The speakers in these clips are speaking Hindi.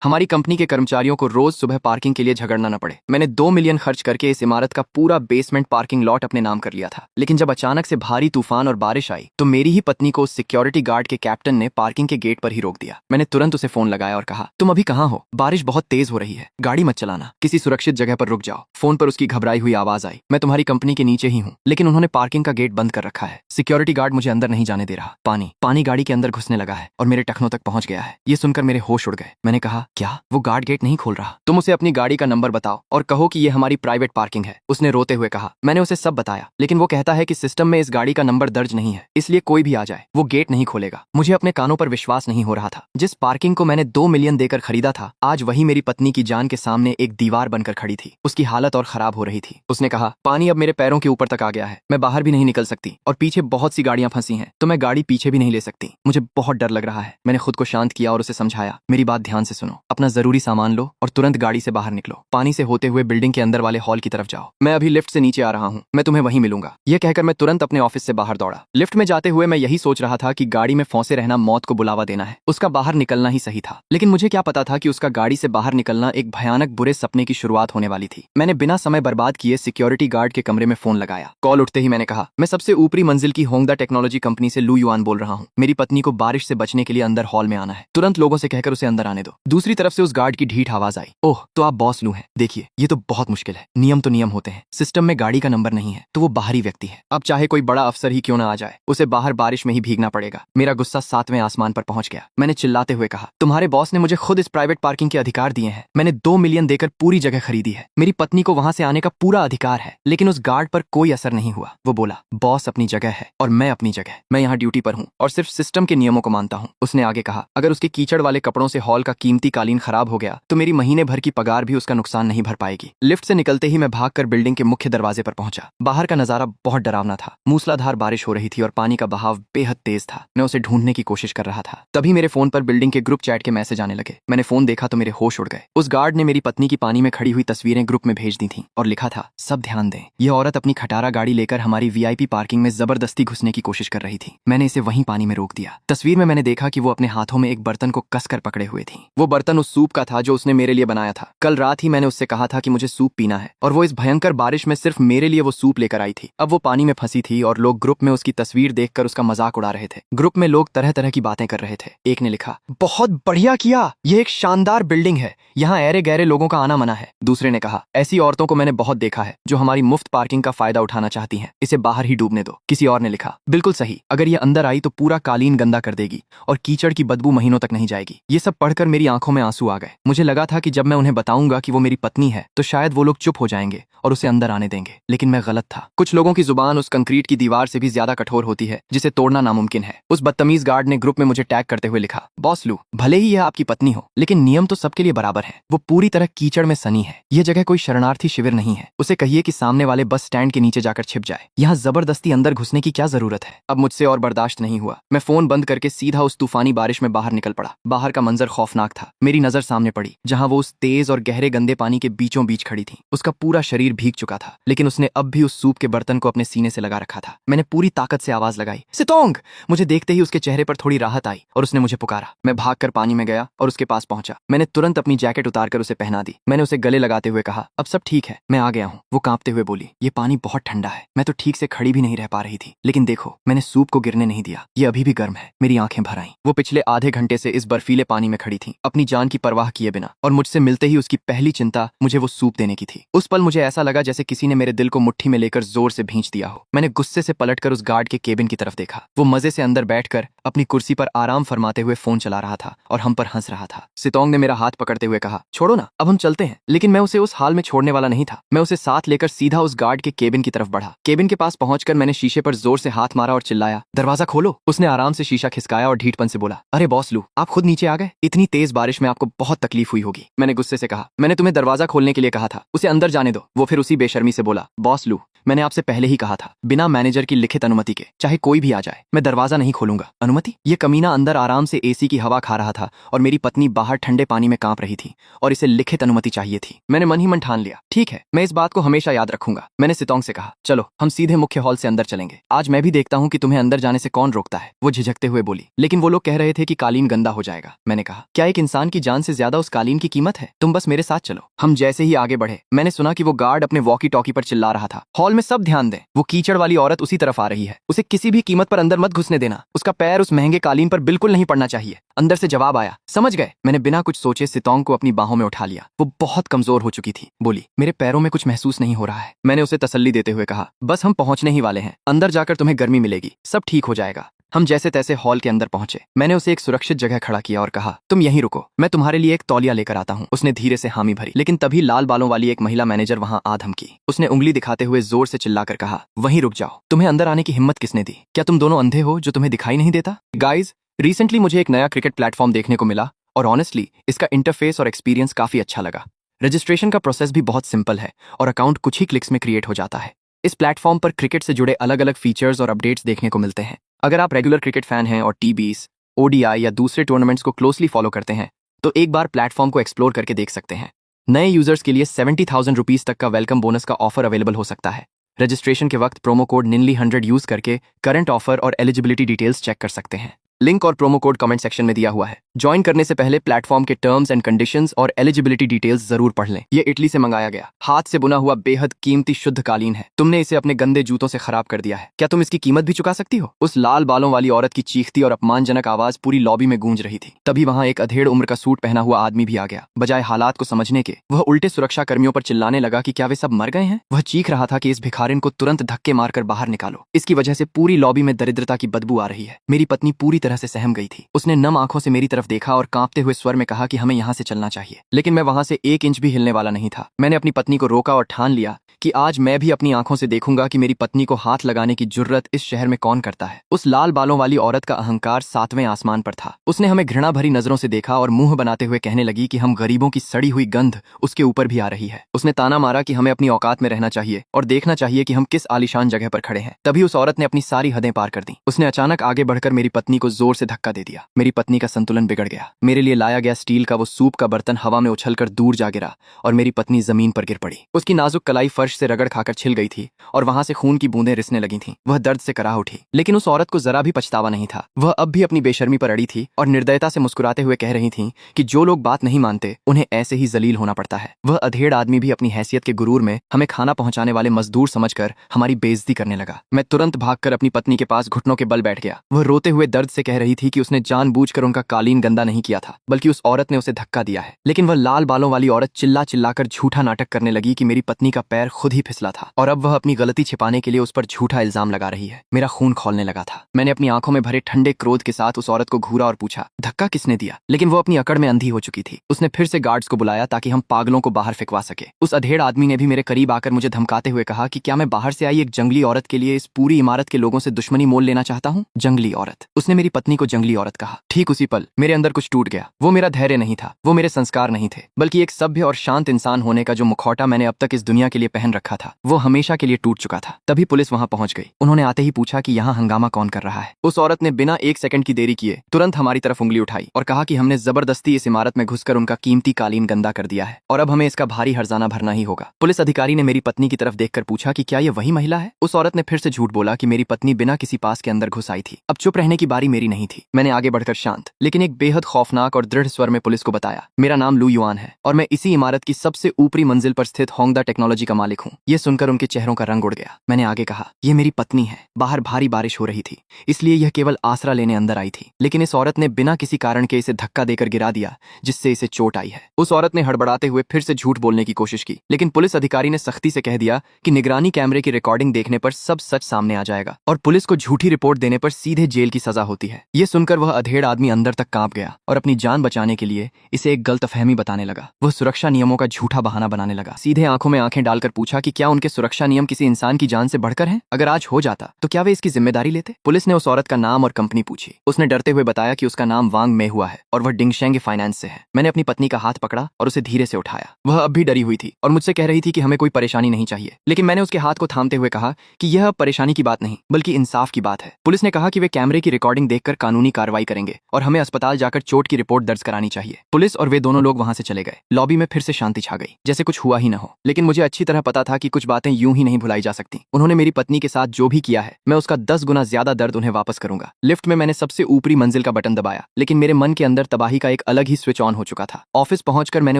हमारी कंपनी के कर्मचारियों को रोज सुबह पार्किंग के लिए झगड़ना न पड़े। मैंने 2 मिलियन खर्च करके इस इमारत का पूरा बेसमेंट पार्किंग लॉट अपने नाम कर लिया था, लेकिन जब अचानक से भारी तूफान और बारिश आई तो मेरी ही पत्नी को उस सिक्योरिटी गार्ड के कैप्टन ने पार्किंग के गेट पर ही रोक दिया। मैंने तुरंत उसे फोन लगाया और कहा, तुम अभी कहाँ हो? बारिश बहुत तेज हो रही है, गाड़ी मत चलाना, किसी सुरक्षित जगह पर रुक जाओ। फोन पर उसकी घबराई हुई आवाज आई, मैं तुम्हारी कंपनी के नीचे ही हूँ, लेकिन उन्होंने पार्किंग का गेट बंद कर रखा है। सिक्योरिटी गार्ड मुझे अंदर नहीं जाने दे रहा। पानी गाड़ी के अंदर घुसने लगा है और मेरे टखनों तक पहुंच गया है। ये सुनकर मेरे होश उड़ गए। मैंने कहा, क्या वो गार्ड गेट नहीं खोल रहा? तुम उसे अपनी गाड़ी का नंबर बताओ और कहो कि ये हमारी प्राइवेट पार्किंग है। उसने रोते हुए कहा। मैंने उसे सब बताया, लेकिन वो कहता है कि सिस्टम में इस गाड़ी का नंबर दर्ज नहीं है, इसलिए कोई भी आ जाए वो गेट नहीं खोलेगा। मुझे अपने कानों पर विश्वास नहीं हो रहा था। जिस पार्किंग को मैंने 2 मिलियन देकर खरीदा था, आज वही मेरी पत्नी की जान के सामने एक दीवार बनकर खड़ी थी। उसकी हालत और खराब हो रही थी। उसने कहा, पानी अब मेरे पैरों के ऊपर तक आ गया है, मैं बाहर भी नहीं निकल सकती और पीछे बहुत सी गाड़ियां फंसी हैं, तो मैं गाड़ी पीछे भी नहीं ले सकती। मुझे बहुत डर लग रहा है। मैंने खुद को शांत किया और उसे समझाया, मेरी बात ध्यान से सुनो, अपना जरूरी सामान लो और तुरंत गाड़ी से बाहर निकलो। पानी से होते हुए बिल्डिंग के अंदर वाले हॉल की तरफ जाओ। मैं अभी लिफ्ट से नीचे आ रहा हूँ, मैं तुम्हें वहीं मिलूंगा। यह कहकर मैं तुरंत अपने ऑफिस से बाहर दौड़ा। लिफ्ट में जाते हुए मैं यही सोच रहा था कि गाड़ी में फंसे रहना मौत को बुलावा देना है, उसका बाहर निकलना ही सही था। लेकिन मुझे क्या पता था कि उसका गाड़ी से बाहर निकलना एक भयानक बुरे सपने की शुरुआत होने वाली थी। मैंने बिना समय बर्बाद किए सिक्योरिटी गार्ड के कमरे में फोन लगाया। कॉल उठते ही मैंने कहा, मैं सबसे ऊपरी मंजिल की होंगदा टेक्नोलॉजी कंपनी से लू युआन बोल रहा हूँ। मेरी पत्नी को बारिश से बचने के लिए अंदर हॉल में आना है, तुरंत लोगों से कहकर उसे अंदर आने दो। दूसरी तरफ से उस गार्ड की ढीठ आवाज आई, ओह तो आप बॉस लू हैं? देखिए ये तो बहुत मुश्किल है, नियम तो नियम होते हैं, सिस्टम में गाड़ी का नंबर नहीं है तो वो बाहरी व्यक्ति है। अब चाहे कोई बड़ा अफसर ही क्यों ना आ जाए, उसे बाहर बारिश में ही भीगना पड़ेगा। मेरा गुस्सा 7वें आसमान पर पहुंच गया। मैंने चिल्लाते हुए कहा, तुम्हारे बॉस ने मुझे खुद इस प्राइवेट पार्किंग के अधिकार दिए हैं। मैंने 2 मिलियन देकर पूरी जगह खरीदी है, मेरी पत्नी को वहां से आने का पूरा अधिकार है। लेकिन उस गार्ड पर कोई असर नहीं हुआ। वो बोला, बॉस अपनी जगह है और मैं अपनी जगह, मैं यहाँ ड्यूटी पर हूँ और सिर्फ सिस्टम के नियमों को मानता हूँ। उसने आगे कहा, अगर उसके कीचड़ वाले कपड़ों से हॉल का कीमती कालीन खराब हो गया तो मेरी महीने भर की पगार भी उसका नुकसान नहीं भर पाएगी। लिफ्ट से निकलते ही मैं भागकर बिल्डिंग के मुख्य दरवाजे पर पहुंचा। बाहर का नजारा बहुत डरावना था। मूसलाधार बारिश हो रही थी और पानी का बहाव बेहद तेज था। मैं उसे ढूंढने की कोशिश कर रहा था। तभी मेरे फोन पर बिल्डिंग के ग्रुप चैट के मैसेज आने लगे। मैंने फोन देखा तो मेरे होश उड़ गए। उस गार्ड ने मेरी पत्नी की पानी में खड़ी हुई तस्वीरें ग्रुप में भेज दी थी और लिखा था, सब ध्यान दें, यह औरत अपनी खटारा गाड़ी लेकर हमारी वीआईपी पार्किंग में जबरदस्ती घुसने की कोशिश कर रही थी। मैंने इसे वहीं पानी में रोक दिया। तस्वीर में मैंने देखा कि वो अपने हाथों में एक बर्तन को कसकर पकड़े हुए थी। वो बर्तन उस सूप का था जो उसने मेरे लिए बनाया था। कल रात ही मैंने उससे कहा था कि मुझे सूप पीना है और वो इस भयंकर बारिश में सिर्फ मेरे लिए वो सूप लेकर आई थी। अब वो पानी में फंसी थी और लोग ग्रुप में उसकी तस्वीर देखकर उसका मजाक उड़ा रहे थे। ग्रुप में लोग तरह तरह की बातें कर रहे थे। एक ने लिखा, बहुत बढ़िया किया, यह एक शानदार बिल्डिंग है, यहाँ ऐरे गहरे लोगों का आना मना है। दूसरे ने कहा, ऐसी औरतों को मैंने बहुत देखा है जो हमारी मुफ्त पार्किंग का फायदा उठाना चाहती हैं, इसे बाहर ही डूबने दो। किसी और ने लिखा, बिल्कुल सही, अगर ये अंदर आई तो पूरा कालीन गंदा कर देगी और कीचड़ की बदबू महीनों तक नहीं जाएगी। ये सब पढ़कर मेरी आंखों में आंसू आ गए। मुझे लगा था कि जब मैं उन्हें बताऊंगा कि वो मेरी पत्नी है तो शायद वो लोग चुप हो जाएंगे और उसे अंदर आने देंगे, लेकिन मैं गलत था। कुछ लोगों की जुबान उस कंक्रीट की दीवार से भी ज्यादा कठोर होती है जिसे तोड़ना नामुमकिन है। उस बदतमीज गार्ड ने ग्रुप में मुझे टैग करते हुए लिखा, बॉस लू, भले ही यह आपकी पत्नी हो लेकिन नियम तो सबके लिए बराबर है। वो पूरी तरह कीचड़ में सनी है। यह जगह कोई शरणार्थी शिविर नहीं है। उसे कहिए कि सामने वाले बस स्टैंड के नीचे जाकर छिप जाए। यहाँ जबरदस्ती अंदर घुसने की क्या जरूरत है? अब मुझसे और बर्दाश्त नहीं हुआ। मैं फोन बंद करके सीधा उस तूफानी बारिश में बाहर निकल पड़ा। बाहर का मंजर खौफनाक था। मेरी नजर सामने पड़ी जहाँ वो उस तेज और गहरे गंदे पानी के बीचों बीच खड़ी थी। उसका पूरा शरीर भीग चुका था, लेकिन उसने अब भी उस सूप के बर्तन को अपने सीने से लगा रखा था। मैंने पूरी ताकत से आवाज लगाई, सितोंग। मुझे देखते ही उसके चेहरे पर थोड़ी राहत आई और उसने मुझे पुकारा। मैं भागकर पानी में गया और उसके पास पहुंचा। मैंने तुरंत अपनी जैकेट उतारकर उसे पहना दी। मैंने उसे गले लगाते हुए कहा, अब सब ठीक है, मैं आ गया हूँ। वो कांपते हुए बोली, ये पानी बहुत ठंडा है, मैं तो ठीक से खड़ी भी नहीं रह पा रही थी, लेकिन देखो मैंने सूप को गिरने नहीं दिया, ये अभी भी गर्म है। मेरी आंखें भर आईं। वो पिछले आधे घंटे से इस बर्फीले पानी में खड़ी थी, अपनी जान की परवाह किए बिना, और मुझसे मिलते ही उसकी पहली चिंता मुझे वो सूप देने की थी। उस पल मुझे ऐसा लगा जैसे किसी ने मेरे दिल को मुट्ठी में लेकर जोर से भींच दिया हो। मैंने गुस्से से पलटकर उस गार्ड के केबिन की तरफ देखा। वो मजे से अंदर बैठकर अपनी कुर्सी पर आराम फरमाते हुए फोन चला रहा था और हम पर हंस रहा था। सितोंग ने मेरा हाथ पकड़ते हुए कहा, छोड़ो ना, अब हम चलते हैं। लेकिन मैं उसे उस हाल में छोड़ने वाला नहीं था। मैं उसे साथ लेकर सीधा उस गार्ड के केबिन की तरफ बढ़ा। केबिन के पास पहुंचकर मैंने शीशे पर जोर से हाथ मारा और चिल्लाया, दरवाजा खोलो। उसने आराम से शीशा खिसकाया और ढीठपन से बोला, अरे बॉस लू, आप खुद नीचे आ गए? इतनी तेज बारिश में आपको बहुत तकलीफ हुई होगी। मैंने गुस्से से कहा, मैंने तुम्हें दरवाजा खोलने के लिए कहा था, उसे अंदर जाने दो। वो फिर उसी बेशर्मी से बोला, बॉस लू, मैंने आपसे पहले ही कहा था, बिना मैनेजर की लिखित अनुमति के चाहे कोई भी आ जाए मैं दरवाजा नहीं खोलूंगा। अनुमति? ये कमीना अंदर आराम से एसी की हवा खा रहा था और मेरी पत्नी बाहर ठंडे पानी में कांप रही थी और इसे लिखित अनुमति चाहिए थी। मैंने मन ही मन ठान लिया, ठीक है, मैं इस बात को हमेशा याद रखूंगा। मैंने सितोंग से कहा, चलो हम सीधे मुख्य हॉल से अंदर चलेंगे, आज मैं भी देखता हूँ कि तुम्हें अंदर जाने से कौन रोकता है। वो झिझकते हुए बोली, लेकिन वो लोग कह रहे थे कि कालीन गंदा हो जाएगा। मैंने कहा, क्या एक इंसान की जान से ज्यादा उस कालीन की कीमत है? तुम बस मेरे साथ चलो। हम जैसे ही आगे बढ़े मैंने सुना कि वो गार्ड अपने वॉकी टॉकी पर चिल्ला रहा था, हॉल में सब ध्यान दें, वो कीचड़ वाली औरत उसी तरफ आ रही है, उसे किसी भी कीमत पर अंदर मत घुसने देना, उसका पैर उस महंगे कालीन पर बिल्कुल नहीं पड़ना चाहिए। अंदर से जवाब आया, समझ गए। मैंने बिना कुछ सोचे सितोंग को अपनी बाहों में उठा लिया। वो बहुत कमजोर हो चुकी थी। बोली, मेरे पैरों में कुछ महसूस नहीं हो रहा है। मैंने उसे तसल्ली देते हुए कहा, बस हम पहुंचने ही वाले हैं, अंदर जाकर तुम्हें गर्मी मिलेगी, सब ठीक हो जाएगा। हम जैसे तैसे हॉल के अंदर पहुंचे। मैंने उसे एक सुरक्षित जगह खड़ा किया और कहा, तुम यहीं रुको, मैं तुम्हारे लिए एक तौलिया लेकर आता हूं। उसने धीरे से हामी भरी, लेकिन तभी लाल बालों वाली एक महिला मैनेजर वहां आ धमकी। उसने उंगली दिखाते हुए जोर से चिल्लाकर कहा, वहीं रुक जाओ, तुम्हें अंदर आने की हिम्मत किसने दी? क्या तुम दोनों अंधे हो जो तुम्हें दिखाई नहीं देता? गाइज, रिसेंटली मुझे एक नया क्रिकेट प्लेटफॉर्म देखने को मिला और ऑनेस्टली इसका इंटरफेस और एक्सपीरियंस काफी अच्छा लगा। रजिस्ट्रेशन का प्रोसेस भी बहुत सिंपल है और अकाउंट कुछ ही क्लिक्स में क्रिएट हो जाता है। इस प्लेटफॉर्म पर क्रिकेट से जुड़े अलग अलग फीचर्स और अपडेट्स देखने को मिलते हैं। अगर आप रेगुलर क्रिकेट फैन हैं और टी20, ओडीआई या दूसरे टूर्नामेंट्स को क्लोजली फॉलो करते हैं तो एक बार प्लेटफॉर्म को एक्सप्लोर करके देख सकते हैं। नए यूजर्स के लिए 70,000 रुपीज तक का वेलकम बोनस का ऑफर अवेलेबल हो सकता है। रजिस्ट्रेशन के वक्त प्रोमो कोड NINLI100 यूज करके करंट ऑफर और एलिजिबिलिटी डिटेल्स चेक कर सकते हैं। लिंक और प्रोमो कोड कमेंट सेक्शन में दिया हुआ है। ज्वाइन करने से पहले प्लेटफॉर्म के टर्म्स एंड कंडीशंस और एलिजिबिलिटी डिटेल्स जरूर पढ़ लें। ये इटली से मंगाया गया हाथ से बुना हुआ बेहद कीमती शुद्ध कालीन है। तुमने इसे अपने गंदे जूतों से खराब कर दिया है, क्या तुम इसकी कीमत भी चुका सकती हो? उस लाल बालों वाली औरत की चीखती और अपमानजनक आवाज पूरी लॉबी में गूंज रही थी। तभी वहां एक अधेड़ उम्र का सूट पहना हुआ आदमी भी आ गया। बजाय हालात को समझने के वह उल्टे सुरक्षा कर्मियों पर चिल्लाने लगा कि क्या वे सब मर गए हैं। वह चीख रहा था कि इस भिखारिन को तुरंत धक्के मारकर बाहर निकालो, इसकी वजह से पूरी लॉबी में दरिद्रता की बदबू आ रही है। मेरी पत्नी पूरी तरह से सहम गई थी। उसने नम आंखों से मेरी तरफ देखा और कांपते हुए स्वर में कहा कि हमें यहाँ से चलना चाहिए, लेकिन मैं वहां से 1 इंच भी हिलने वाला नहीं था। मैंने अपनी पत्नी को रोका और ठान लिया कि आज मैं भी अपनी आंखों से देखूंगा कि मेरी पत्नी को हाथ लगाने की जुर्रत इस शहर में कौन करता है। उस लाल बालों वाली औरत का अहंकार 7वें आसमान पर था। उसने हमें घृणा भरी नजरों से देखा और मुंह बनाते हुए कहने लगी कि हम गरीबों की सड़ी हुई गंध उसके ऊपर भी आ रही है। उसने ताना मारा कि हमें अपनी औकात में रहना चाहिए और देखना चाहिए कि हम किस आलीशान जगह पर खड़े हैं। तभी उस औरत ने अपनी सारी हदें पार कर दी। उसने अचानक आगे बढ़कर मेरी पत्नी को जोर से धक्का दे दिया। मेरी पत्नी का संतुलन बिगड़ गया। मेरे लिए लाया गया स्टील का वो सूप का बर्तन हवा में उछलकर दूर जा गिरा और मेरी पत्नी जमीन पर गिर पड़ी। उसकी नाजुक कलाई फर्श से रगड़ खाकर छिल गई थी और वहां से खून की बूंदें रिसने लगी थीं। वह दर्द से कराह उठी, लेकिन उस औरत को जरा भी पछतावा नहीं था। वह अब भी अपनी बेशर्मी पर अड़ी थी और निर्दयता से मुस्कुराते हुए कह रही थी कि जो लोग बात नहीं मानते उन्हें ऐसे ही जलील होना पड़ता है। वह अधेड़ आदमी भी अपनी हैसियत के गुरूर में हमें खाना पहुंचाने वाले मजदूर समझकर हमारी बेइज्जती करने लगा। मैं तुरंत भागकर अपनी पत्नी के पास घुटनों के बल बैठ गया। वह रोते हुए दर्द से कह रही थी कि उसने जानबूझकर उनका कालीन गंदा नहीं किया था, बल्कि उस औरत ने उसे धक्का दिया है। लेकिन वह लाल बालों वाली औरत चिल्ला चिल्लाकर झूठा नाटक करने लगी कि मेरी पत्नी का पैर खुद ही फिसला था और अब वह अपनी गलती छिपाने के लिए उस पर झूठा इल्जाम लगा रही है। मेरा खून खौलने लगा था। मैंने अपनी आंखों में भरे ठंडे क्रोध के साथ उस औरत को घूरा और पूछा, धक्का किसने दिया? लेकिन वो अपनी अकड़ में अंधी हो चुकी थी। उसने फिर से गार्ड्स को बुलाया ताकि हम पागलों को बाहर फेंकवा सके। उस अधेड़ आदमी ने भी मेरे करीब आकर मुझे धमकाते हुए कहा कि क्या मैं बाहर से आई एक जंगली औरत के लिए इस पूरी इमारत के लोगों से दुश्मनी मोल लेना चाहता हूँ? जंगली औरत। उसने मेरी पत्नी को जंगली औरत कहा। ठीक उसी पल मेरे अंदर कुछ टूट गया। वो मेरा धैर्य नहीं था, वो मेरे संस्कार नहीं थे, बल्कि एक सभ्य और शांत इंसान होने का जो मुखौटा मैंने अब तक इस दुनिया के लिए पहन रखा था वो हमेशा के लिए टूट चुका था। तभी पुलिस वहां पहुंच गई। उन्होंने आते ही पूछा कि यहाँ हंगामा कौन कर रहा है। उस औरत ने बिना 1 सेकंड की देरी किए तुरंत हमारी तरफ उंगली उठाई और कहा कि हमने जबरदस्ती इस इमारत में घुसकर उनका कीमती कालीन गंदा कर दिया है और अब हमें इसका भारी हर्जाना भरना ही होगा। पुलिस अधिकारी ने मेरी पत्नी की तरफ देखकर पूछा कि क्या ये वही महिला है? उस औरत ने फिर से झूठ बोला कि मेरी पत्नी बिना किसी पास के अंदर घुस आई थी। अब चुप रहने की बारी मेरी नहीं थी। मैंने आगे बढ़कर शांत लेकिन एक बेहद खौफनाक और दृढ़ स्वर में पुलिस को बताया, मेरा नाम लू युआन है और मैं इसी इमारत की सबसे ऊपरी मंजिल पर स्थित होंगदा टेक्नोलॉजी का मालिक हूँ। ये सुनकर उनके चेहरों का रंग उड़ गया। मैंने आगे कहा, ये मेरी पत्नी है। बाहर भारी बारिश हो रही थी इसलिए यह केवल आसरा लेने अंदर आई थी, लेकिन इस औरत ने बिना किसी कारण के इसे धक्का देकर गिरा दिया जिससे इसे चोट आई है। उस औरत ने हड़बड़ाते हुए फिर से झूठ बोलने की कोशिश की, लेकिन पुलिस अधिकारी ने सख्ती से कह दिया कि निगरानी कैमरे की रिकॉर्डिंग देखने पर सब सच सामने आ जाएगा और पुलिस को झूठी रिपोर्ट देने पर सीधे जेल की सजा होती है। है। ये सुनकर वह अधेड़ आदमी अंदर तक कांप गया और अपनी जान बचाने के लिए इसे एक गलतफहमी बताने लगा। वह सुरक्षा नियमों का झूठा बहाना बनाने लगा। सीधे आंखों में आंखें डालकर पूछा कि क्या उनके सुरक्षा नियम किसी इंसान की जान से बढ़कर हैं? अगर आज हो जाता तो क्या वे इसकी जिम्मेदारी लेते? पुलिस ने उस औरत का नाम और कंपनी पूछी। उसने डरते हुए बताया कि उसका नाम वांग में हुआ है और वह डिंगशेंग फाइनेंस से है। मैंने अपनी पत्नी का हाथ पकड़ा और उसे धीरे से उठाया। वह अब भी डरी हुई थी और मुझसे कह रही थी कि हमें कोई परेशानी नहीं चाहिए, लेकिन मैंने उसके हाथ को थामते हुए कहा कि यह परेशानी की बात नहीं बल्कि इंसाफ की बात है। पुलिस ने कहा कि वे कैमरे की रिकॉर्डिंग देखकर कानूनी कार्रवाई करेंगे और हमें अस्पताल जाकर चोट की रिपोर्ट दर्ज करानी चाहिए। पुलिस और वे दोनों लोग वहां से चले गए। लॉबी में फिर से शांति छा गई, जैसे कुछ हुआ ही न हो। लेकिन मुझे अच्छी तरह पता था कि कुछ बातें यूं ही नहीं भुलाई जा सकती। उन्होंने मेरी पत्नी के साथ जो भी किया है, मैं उसका 10 गुना ज्यादा दर्द उन्हें वापस करूंगा। लिफ्ट में मैंने सबसे ऊपरी मंजिल का बटन दबाया, लेकिन मेरे मन के अंदर तबाही का एक अलग ही स्विच ऑन हो चुका था। ऑफिस पहुंचकर मैंने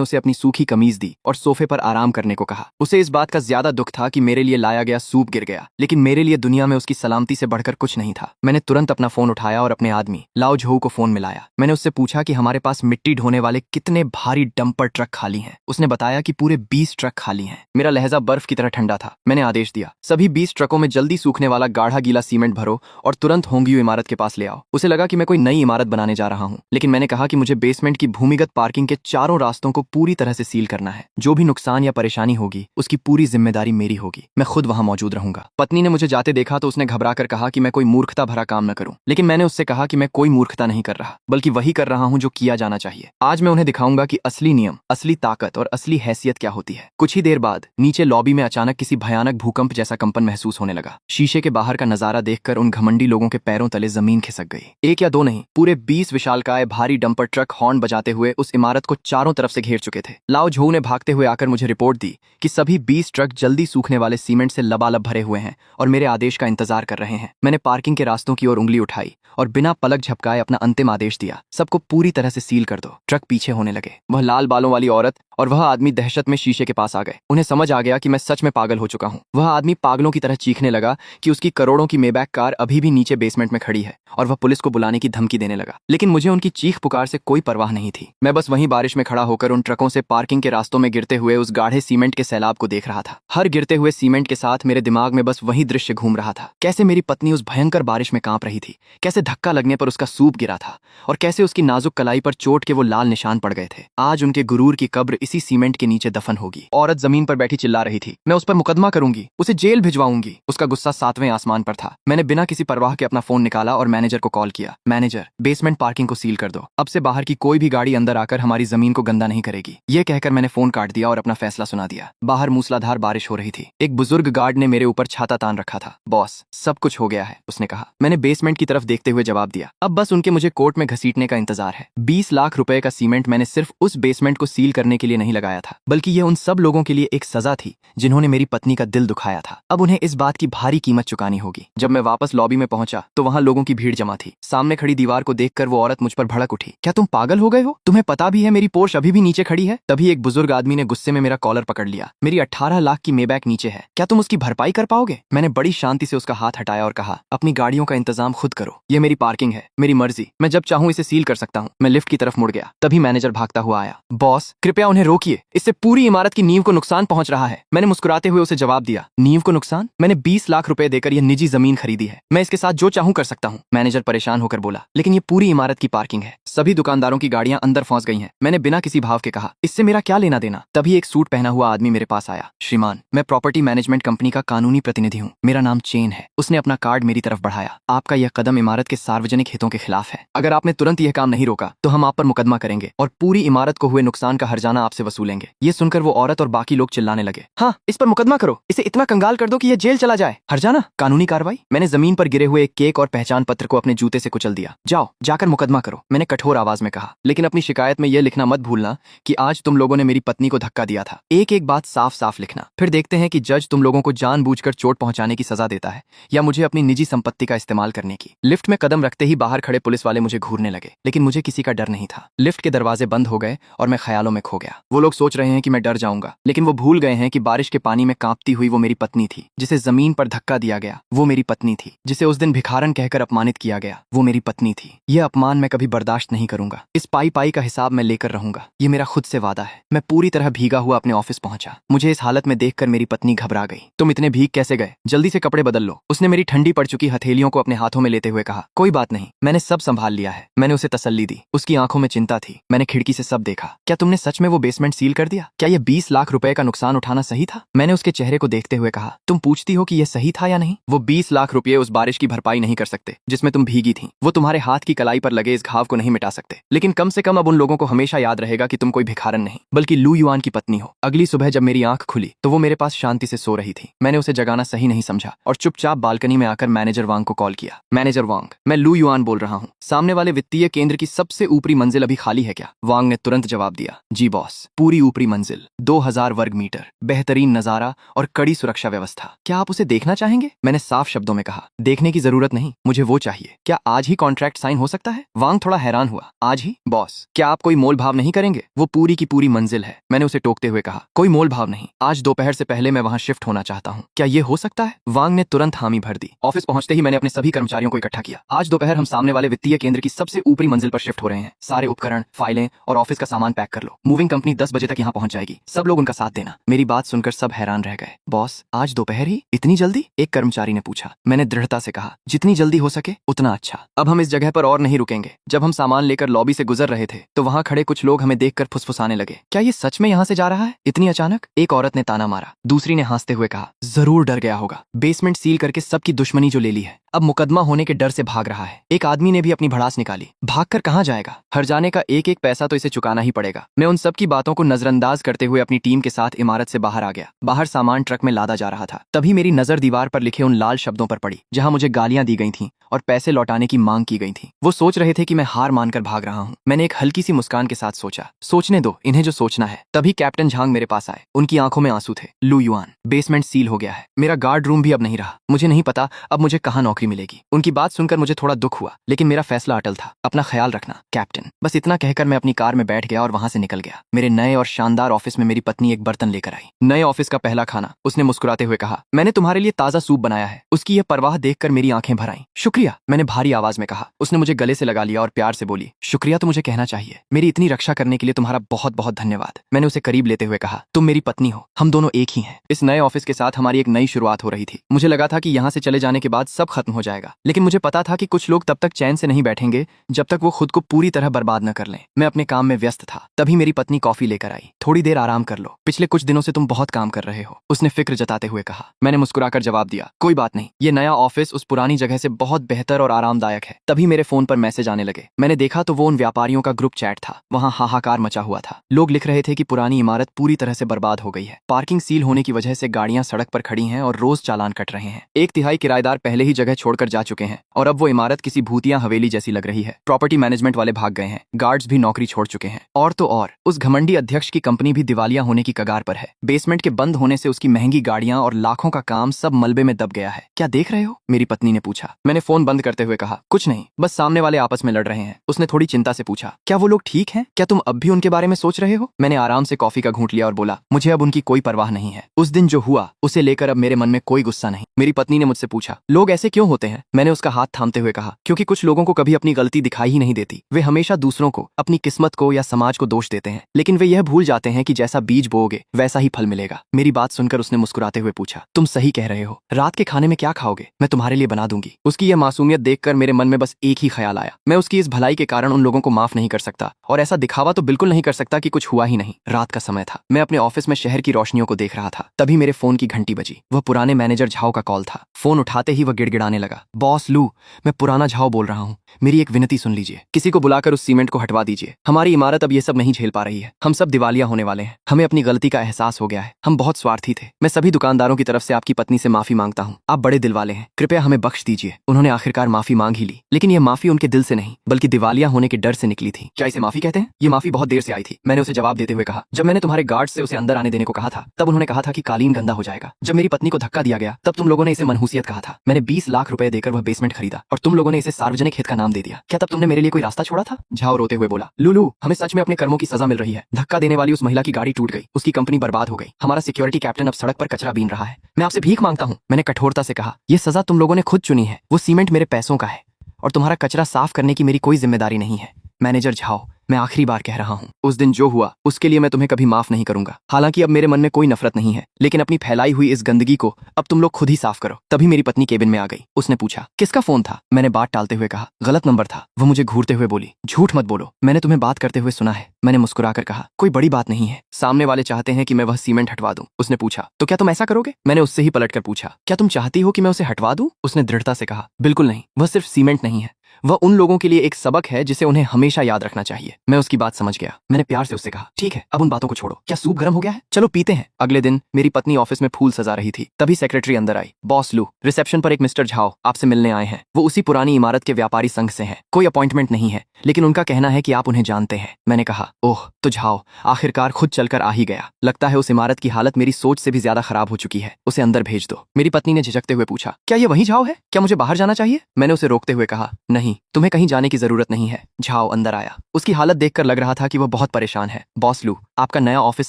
उसे अपनी सूखी कमीज दी और सोफे पर आराम करने को कहा। उसे इस बात का ज्यादा दुख था कि मेरे लिए लाया गया सूप गिर गया, लेकिन मेरे लिए दुनिया में उसकी सलामती से बढ़कर कुछ नहीं था। मैंने तुरंत अपना फोन उठाया और अपने आदमी लाओ झोऊ को फोन मिलाया। मैंने उससे पूछा कि हमारे पास मिट्टी ढोने वाले कितने भारी डंपर ट्रक खाली हैं। उसने बताया कि पूरे 20 ट्रक खाली हैं। मेरा लहजा बर्फ की तरह ठंडा था। मैंने आदेश दिया, सभी 20 ट्रकों में जल्दी सूखने वाला गाढ़ा गीला सीमेंट भरो और तुरंत होंगियो इमारत के पास ले आओ। उसे लगा कि मैं कोई नई इमारत बनाने जा रहा हूं, लेकिन मैंने कहा कि मुझे बेसमेंट की भूमिगत पार्किंग के चारों रास्तों को पूरी तरह से सील करना है। जो भी नुकसान या परेशानी होगी उसकी पूरी जिम्मेदारी मेरी होगी। मैं खुद वहां मौजूद रहूंगा। पत्नी ने मुझे जाते देखा तो उसने घबराकर कहा कि मैं कोई मूर्खता भरा काम न करूं, लेकिन मैंने उससे कहा कि मैं कोई मूर्खता नहीं कर रहा, बल्कि वही कर रहा हूं जो किया जाना चाहिए। आज मैं उन्हें दिखाऊंगा कि असली नियम, असली ताकत और असली हैसियत क्या होती है। कुछ ही देर बाद नीचे लॉबी में अचानक किसी भयानक भूकंप जैसा कंपन महसूस होने लगा। शीशे के बाहर का नजारा देखकर उन घमंडी लोगों के पैरों तले जमीन खिसक गई। एक या दो नहीं, पूरे 20 विशालकाय भारी डंपर ट्रक हॉर्न बजाते हुए उस इमारत को चारों तरफ से घेर चुके थे। लाओ झोऊ ने भागते हुए आकर मुझे रिपोर्ट दी कि सभी 20 ट्रक जल्दी सूखने वाले सीमेंट से लबालब भरे हुए हैं और मेरे आदेश का इंतजार कर रहे हैं। मैंने पार्किंग के रास्तों की ओर उंगली उठाई और बिना पलक झपकाए अपना अंतिम आदेश दिया, सबको पूरी तरह से सील कर दो। ट्रक पीछे होने लगे। वह लाल बालों वाली औरत और वह आदमी दहशत में शीशे के पास आ गए। उन्हें समझ आ गया कि मैं सच में पागल हो चुका हूं। वह आदमी पागलों की तरह चीखने लगा कि उसकी करोड़ों की मेबैक कार अभी भी नीचे बेसमेंट में खड़ी है और वह पुलिस को बुलाने की धमकी देने लगा। लेकिन मुझे उनकी चीख पुकार से कोई परवाह नहीं थी। मैं बस वहीं बारिश में खड़ा होकर उन ट्रकों से पार्किंग के रास्तों में गिरते हुए उस गाढ़े सीमेंट के सैलाब को देख रहा था। हर गिरते हुए सीमेंट के साथ मेरे दिमाग में बस वही दृश्य घूम रहा था। कैसे मेरी पत्नी उस भयंकर बारिश में कांप रही थी, कैसे धक्का लगने पर उसका सूप गिरा था और कैसे उसकी नाजुक कलाई पर चोट के वो लाल निशान पड़ गए थे। आज उनके गुरूर की कब्र इसी सीमेंट के नीचे दफन होगी। औरत जमीन पर बैठी चिल्ला रही थी, मैं उस पर मुकदमा करूंगी, उसे जेल भिजवाऊंगी। उसका गुस्सा 7वें आसमान पर था। मैंने बिना किसी परवाह के अपना फोन निकाला और मैनेजर को कॉल किया। मैनेजर, बेसमेंट पार्किंग को सील कर दो। अब से बाहर की कोई भी गाड़ी अंदर आकर हमारी जमीन को गंदा नहीं करेगी। यह कहकर मैंने फोन काट दिया और अपना फैसला सुना दिया। बाहर मूसलाधार बारिश हो रही थी। एक बुजुर्ग गार्ड ने मेरे ऊपर छाता तान रखा था। बॉस, सब कुछ हो गया है, उसने कहा। मैंने बेसमेंट की तरफ देखते हुए जवाब दिया, अब बस उनके मुझे कोर्ट में घसीटने का इंतजार है। 20 लाख रुपए का सीमेंट मैंने सिर्फ उस बेसमेंट को सील करने के लिए नहीं लगाया था, बल्कि यह उन सब लोगों के लिए एक सजा थी जिन्होंने मेरी पत्नी का दिल दुखाया था। अब उन्हें इस बात की भारी कीमत चुकानी होगी। जब मैं वापस लॉबी में पहुंचा तो वहां लोगों की भीड़ जमा थी। सामने खड़ी दीवार को देखकर वो औरत मुझ पर भड़क उठी, क्या तुम पागल हो गए हो? तुम्हें पता भी है मेरी पोर्श अभी भी नीचे खड़ी है? तभी एक बुजुर्ग आदमी ने गुस्से में मेरा कॉलर पकड़ लिया। मेरी 18 लाख की मेबैक नीचे है, क्या तुम उसकी भरपाई कर पाओगे? मैंने बड़ी शांति से उसका हाथ हटाया और कहा, अपनी गाड़ियों का इंतजाम खुद करो। यह मेरी पार्किंग है, मेरी मर्जी, मैं जब चाहूं इसे सील कर सकता हूं। मैं लिफ्ट की तरफ मुड़ गया। तभी मैनेजर भागता हुआ आया। बॉस, कृपया उन्हें रोकिए, इससे पूरी इमारत की नींव को नुकसान पहुंच रहा है। मैंने मुस्कुराते हुए उसे जवाब दिया, नींव को नुकसान? मैंने 20 लाख रुपए देकर यह निजी जमीन खरीदी है, मैं इसके साथ जो चाहूं कर सकता हूं। मैनेजर परेशान होकर बोला, लेकिन ये पूरी इमारत की पार्किंग है, सभी दुकानदारों की गाड़ियां अंदर फंस गई हैं। मैंने बिना किसी भाव के कहा, इससे मेरा क्या लेना देना? तभी एक सूट पहना हुआ आदमी मेरे पास आया। श्रीमान, मैं प्रॉपर्टी मैनेजमेंट कंपनी का कानूनी प्रतिनिधि हूँ, मेरा नाम चेन है। उसने अपना कार्ड मेरी तरफ बढ़ाया। आपका यह कदम इमारत के सार्वजनिक हितों के खिलाफ है। अगर आपने तुरंत यह काम नहीं रोका तो हम आप पर मुकदमा करेंगे और पूरी इमारत को हुए नुकसान का हर्जाना आपसे वसूलेंगे। ये सुनकर वो औरत और बाकी लोग चिल्लाने लगे, हाँ, इस पर मुकदमा करो, इसे इतना कंगाल कर दो कि यह जेल चला जाए। हर्जाना? कानूनी कार्रवाई? मैंने जमीन पर गिरे हुए एक केक और पहचान पत्र को अपने जूते से कुचल दिया। जाओ, जाकर मुकदमा करो, मैंने कठोर आवाज में कहा। लेकिन अपनी शिकायत में यह लिखना मत भूलना कि आज तुम लोगों ने मेरी पत्नी को धक्का दिया था। एक एक बात साफ साफ लिखना। फिर देखते हैं कि जज तुम लोगों को जानबूझकर चोट पहुंचाने की सजा देता है या मुझे अपनी निजी संपत्ति का इस्तेमाल करने की। लिफ्ट में कदम रखते ही बाहर खड़े पुलिस वाले मुझे घूरने लगे, लेकिन मुझे किसी का डर नहीं था। लिफ्ट के दरवाजे बंद हो गए और मैं ख्यालों में खो गया। वो लोग सोच रहे हैं कि मैं डर जाऊंगा, लेकिन वो भूल गए हैं कि बारिश के पानी में कांपती हुई वो मेरी पत्नी थी। जिसे जमीन पर धक्का दिया गया वो मेरी पत्नी थी। जिसे उस दिन भिखारन कहकर अपमानित किया गया वो मेरी पत्नी थी। यह अपमान मैं कभी बर्दाश्त नहीं करूंगा। इस पाई पाई का हिसाब मैं लेकर रहूंगा। ये मेरा खुद से वादा है। मैं पूरी तरह भीगा हुआ अपने ऑफिस पहुंचा। मुझे इस हालत में देखकर मेरी पत्नी घबरा गई। तुम इतने भीग कैसे गए? जल्दी से कपड़े बदल लो। उसने मेरी ठंडी पड़ चुकी हथेलियों को अपने हाथों में लेते हुए कहा, कोई बात नहीं, मैंने सब संभाल लिया है। मैंने उसे तसल्ली दी। उसकी आंखों में चिंता थी। मैंने खिड़की से सब देखा। क्या तुमने सच में वो बेसमेंट सील कर दिया? क्या ये 20 लाख रुपए का नुकसान उठाना सही था? मैंने उसके चेहरे को देखते हुए कहा, तुम पूछती हो कि यह सही था या नहीं? वो 20 लाख रुपए उस बारिश की भरपाई नहीं कर सकते जिसमें तुम भीगी थी। वो तुम्हारे हाथ की कलाई पर लगे इस घाव को नहीं मिटा सकते। लेकिन कम से कम अब उन लोगों को हमेशा याद रहेगा कि तुम कोई भिखारन नहीं बल्कि लू युआन की पत्नी हो। अगली सुबह जब मेरी आंख खुली तो वो मेरे पास शांति से सो रही थी। मैंने उसे जगाना सही नहीं समझा और चुपचाप बालकनी में आकर मैनेजर वांग को कॉल किया। मैनेजर वांग, मैं लू युआन बोल रहा हूँ। सामने वाले वित्तीय केंद्र की सबसे ऊपरी मंजिल अभी खाली है क्या? वांग ने तुरंत जवाब दिया, जी बॉस, पूरी ऊपरी मंजिल, 2000 वर्ग मीटर, बेहतरीन नजारा और कड़ी सुरक्षा व्यवस्था। क्या आप उसे देखना चाहेंगे? मैंने साफ शब्दों में कहा, देखने की जरूरत नहीं, मुझे वो चाहिए। क्या आज ही कॉन्ट्रैक्ट साइन हो सकता है? वांग थोड़ा हैरान हुआ, आज ही? बॉस, क्या आप कोई मोल भाव नहीं करेंगे? वो पूरी की पूरी मंजिल है। मैंने उसे टोकते हुए कहा, कोई मोल भाव नहीं, आज दोपहर से पहले मैं वहां शिफ्ट होना चाहता हूँ। क्या ये हो सकता है? वांग ने तुरंत हामी भर दी। ऑफिस पहुंचते ही मैंने अपने सभी कर्मचारियों को इकट्ठा किया। आज दोपहर हम सामने वाले वित्तीय केंद्र की सबसे ऊपरी मंजिल पर शिफ्ट हो रहे हैं। सारे उपकरण, फाइलें और ऑफिस का सामान पैक कर लो। मूविंग कंपनी 10 बजे तक यहाँ पहुंच जाएगी। सब लोग उनका साथ देना। मेरी बात सुनकर सब हैरान रह गए। बॉस, आज दोपहर ही? इतनी जल्दी? एक कर्मचारी ने पूछा। मैंने दृढ़ता से कहा, जितनी जल्दी हो सके उतना अच्छा। अब हम इस जगह पर और नहीं रुकेंगे। जब हम सामान लेकर लॉबी से गुजर रहे थे तो वहाँ खड़े कुछ लोग हमें देखकर फुसफुसाने लगे। क्या ये सच में यहाँ से जा रहा है इतनी अचानक? एक औरत ने ताना मारा। दूसरी ने हंसते हुए कहा, जरूर डर गया होगा, बेसमेंट सील करके सबकी दुश्मनी जो ले ली है, अब मुकदमा होने के डर से भाग रहा है। एक आदमी ने भी अपनी भड़ास निकाली। भागकर कहाँ जाएगा? हर जाने का एक एक पैसा तो इसे चुकाना ही पड़ेगा। मैं उन सब की बातों को नजरअंदाज करते हुए अपनी टीम के साथ इमारत से बाहर आ गया। बाहर सामान ट्रक में लादा जा रहा था। तभी मेरी नजर दीवार पर लिखे उन लाल शब्दों पर पड़ी जहां मुझे गालियां दी गई थीं और पैसे लौटाने की मांग की गई थी। वो सोच रहे थे कि मैं हार मानकर भाग रहा हूँ। मैंने एक हल्की सी मुस्कान के साथ सोचा, सोचने दो, इन्हें जो सोचना है। तभी कैप्टन झांग मेरे पास आए। उनकी आंखों में आंसू थे। लू युआन, बेसमेंट सील हो गया है। मेरा गार्ड रूम भी अब नहीं रहा। मुझे नहीं पता अब मुझे कहाँ नौकरी मिलेगी। उनकी बात सुनकर मुझे थोड़ा दुख हुआ, लेकिन मेरा फैसला अटल था। अपना ख्याल रखना कैप्टन। बस इतना कहकर मैं अपनी कार में बैठ गया और वहां से निकल गया। मेरे नए और शानदार ऑफिस में मेरी पत्नी एक बर्तन लेकर आई। नए ऑफिस का पहला खाना। उसने मुस्कुराते हुए कहा, मैंने तुम्हारे लिए ताजा सूप बनाया है। उसकी यह परवाह देखकर मेरी आंखें भर आईं। शुक्रिया, मैंने भारी आवाज में कहा। उसने मुझे गले से लगा लिया और प्यार से बोली, शुक्रिया तो मुझे कहना चाहिए। मेरी इतनी रक्षा करने के लिए तुम्हारा बहुत बहुत धन्यवाद। मैंने उसे करीब लेते हुए कहा, तुम मेरी पत्नी हो, हम दोनों एक ही हैं। इस नए ऑफिस के साथ हमारी एक नई शुरुआत हो रही थी। मुझे लगा था कि यहाँ से चले जाने के बाद सब खत्म हो जाएगा, लेकिन मुझे पता था कि कुछ लोग तब तक चैन से नहीं बैठेंगे जब तक वो खुद को पूरी तरह बर्बाद न कर लें। मैं अपने काम में व्यस्त था। तभी मेरी पत्नी कॉफी लेकर आई। थोड़ी देर आराम कर लो, पिछले कुछ दिनों से तुम बहुत काम कर रहे हो, उसने फिक्र जताते हुए कहा। मैंने मुस्कुराकर जवाब दिया, कोई बात नहीं, ये नया ऑफिस उस पुरानी जगह से बहुत बेहतर और आरामदायक है। तभी मेरे फोन पर मैसेज आने लगे। मैंने देखा तो वो उन व्यापारियों का ग्रुप चैट था। वहाँ हाहाकार मचा हुआ था। लोग लिख रहे थे कि पुरानी इमारत पूरी तरह से बर्बाद हो गई है। पार्किंग सील होने की वजह से गाड़ियां सड़क पर खड़ी हैं और रोज चालान कट रहे हैं। 1/3 किराएदार पहले ही जगह छोड़कर जा चुके हैं और अब वो इमारत किसी भूतिया हवेली जैसी लग रही है। प्रॉपर्टी मैनेजमेंट वाले भाग गए हैं। गार्ड्स भी नौकरी छोड़ चुके हैं। और तो और उस घमंडी अध्यक्ष की कंपनी भी दिवालिया होने की कगार पर है। बेसमेंट के बंद होने से उसकी महंगी गाड़ियां और लाखों का काम सब मलबे में दब गया है। क्या देख रहे हो? मेरी पत्नी ने पूछा। मैंने फोन बंद करते हुए कहा, कुछ नहीं, बस सामने वाले आपस में लड़ रहे हैं। उसने थोड़ी चिंता से पूछा, क्या वो लोग ठीक हैं? क्या तुम अब भी उनके बारे में सोच रहे हो? मैंने आराम से कॉफी का घूंट लिया और बोला, मुझे अब उनकी कोई परवाह नहीं है। उस दिन जो हुआ उसे लेकर अब मेरे मन में कोई गुस्सा नहीं। मेरी पत्नी ने मुझसे पूछा, लोग ऐसे क्यों होते हैं? मैंने उसका हाथ थामते हुए कहा, क्योंकि कुछ लोगों को कभी अपनी गलती दिखाई ही नहीं देती। वे हमेशा दूसरों को, अपनी किस्मत को या समाज को दोष देते हैं, लेकिन वे यह भूल जाते हैं कि जैसा बीज बोओगे वैसा ही फल मिलेगा। मेरी बात सुनकर उसने मुस्कुराते हुए पूछा, तुम सही कह रहे हो, रात के खाने में क्या खाओगे? मैं तुम्हारे लिए बना दूंगी। उसकी यह मासूमियत देखकर मेरे मन में बस एक ही ख्याल आया, मैं उसकी इस भलाई के कारण उन लोगों को माफ नहीं कर सकता और ऐसा दिखावा तो बिल्कुल नहीं कर सकता कि कुछ हुआ ही नहीं। रात का समय था। मैं अपने ऑफिस में शहर की रोशनियों को देख रहा था। तभी मेरे फोन की घंटी बजी। वह पुराने मैनेजर झाओ का कॉल था। फोन उठाते ही वह गिड़गिड़ाने लगा, बॉस लू, मैं पुराना झाओ बोल रहा हूँ। मेरी एक विनती सुन लीजिए। किसी को बुलाकर उस सीमेंट को हटवा दीजिए। हमारी इमारत अब ये सब नहीं झेल पा रही है। हम सब दिवालिया होने वाले हैं। हमें अपनी गलती का एहसास हो गया है। हम बहुत स्वार्थी थे। मैं सभी दुकानदारों की तरफ से आपकी पत्नी से माफी मांगता हूँ। आप बड़े दिल वाले हैं, कृपया हमें बख्श दीजिए। उन्होंने आखिरकार माफी मांग ही ली, लेकिन यह माफी उनके दिल से नहीं बल्कि दिवालिया होने के डर से निकली थी। क्या इसे माफी कहते हैं? ये माफी बहुत देर से आई थी। मैंने उसे जवाब देते हुए कहा, जब मैंने तुम्हारे गार्ड से उसे अंदर आने देने को कहा था तब उन्होंने कहा था कि कालीन गंदा हो जाएगा। जब मेरी पत्नी को धक्का दिया गया तब तुम लोगों ने इसे मनहूसियत कहा था। मैंने 20 लाख लाख रुपए देकर वह बेसमेंट खरीदा और तुम लोगों ने इसे सार्वजनिक हित का नाम दे दिया। क्या तब तुमने मेरे लिए कोई रास्ता छोड़ा था? झाओ रोते हुए बोला, लुलू, हमें सच में अपने कर्मों की सजा मिल रही है। धक्का देने वाली उस महिला की गाड़ी टूट गई, उसकी कंपनी बर्बाद हो गई। हमारा सिक्योरिटी कैप्टन अब सड़क पर कचरा बीन रहा है। मैं आपसे भीख मांगता हूँ। मैंने कठोरता से कहा, यह सजा तुम लोगों ने खुद चुनी है। वो सीमेंट मेरे पैसों का है और तुम्हारा कचरा साफ करने की मेरी कोई जिम्मेदारी नहीं है। मैनेजर झाओ, मैं आखिरी बार कह रहा हूँ, उस दिन जो हुआ उसके लिए मैं तुम्हें कभी माफ नहीं करूंगा। हालांकि अब मेरे मन में कोई नफरत नहीं है, लेकिन अपनी फैलाई हुई इस गंदगी को अब तुम लोग खुद ही साफ करो। तभी मेरी पत्नी केबिन में आ गई। उसने पूछा, किसका फोन था? मैंने बात टालते हुए कहा, गलत नंबर था। वो मुझे घूरते हुए बोली, झूठ मत बोलो, मैंने तुम्हें बात करते हुए सुना है। मैंने मुस्कुराकर कहा, कोई बड़ी बात नहीं है, सामने वाले चाहते हैं कि मैं वह सीमेंट हटवा दूं। उसने पूछा, तो क्या तुम ऐसा करोगे? मैंने उससे ही पलटकर पूछा, क्या तुम चाहती हो कि मैं उसे हटवा दूं? उसने दृढ़ता से कहा, बिल्कुल नहीं, वह सिर्फ सीमेंट नहीं है, वह उन लोगों के लिए एक सबक है जिसे उन्हें हमेशा याद रखना चाहिए। मैं उसकी बात समझ गया। मैंने प्यार से उससे कहा, ठीक है, अब उन बातों को छोड़ो। क्या सूप गर्म हो गया है? चलो पीते हैं। अगले दिन मेरी पत्नी ऑफिस में फूल सजा रही थी। तभी सेक्रेटरी अंदर आई। बॉस लू, रिसेप्शन पर एक मिस्टर झाओ आपसे मिलने आए हैं। वो उसी पुरानी इमारत के व्यापारी संघ से हैं। कोई अपॉइंटमेंट नहीं है, लेकिन उनका कहना है कि आप उन्हें जानते हैं। मैंने कहा, ओह, तो झाओ आखिरकार खुद चलकर आ ही गया। लगता है उस इमारत की हालत मेरी सोच से भी ज्यादा खराब हो चुकी है। उसे अंदर भेज दो। मेरी पत्नी ने झिझकते हुए पूछा, क्या ये वही झाओ है? क्या मुझे बाहर जाना चाहिए? मैंने उसे रोकते हुए कहा, नहीं, तुम्हें कहीं जाने की जरूरत नहीं है। झाओ अंदर आया। उसकी हालत देखकर लग रहा था कि वह बहुत परेशान है। बॉस लू, आपका नया ऑफिस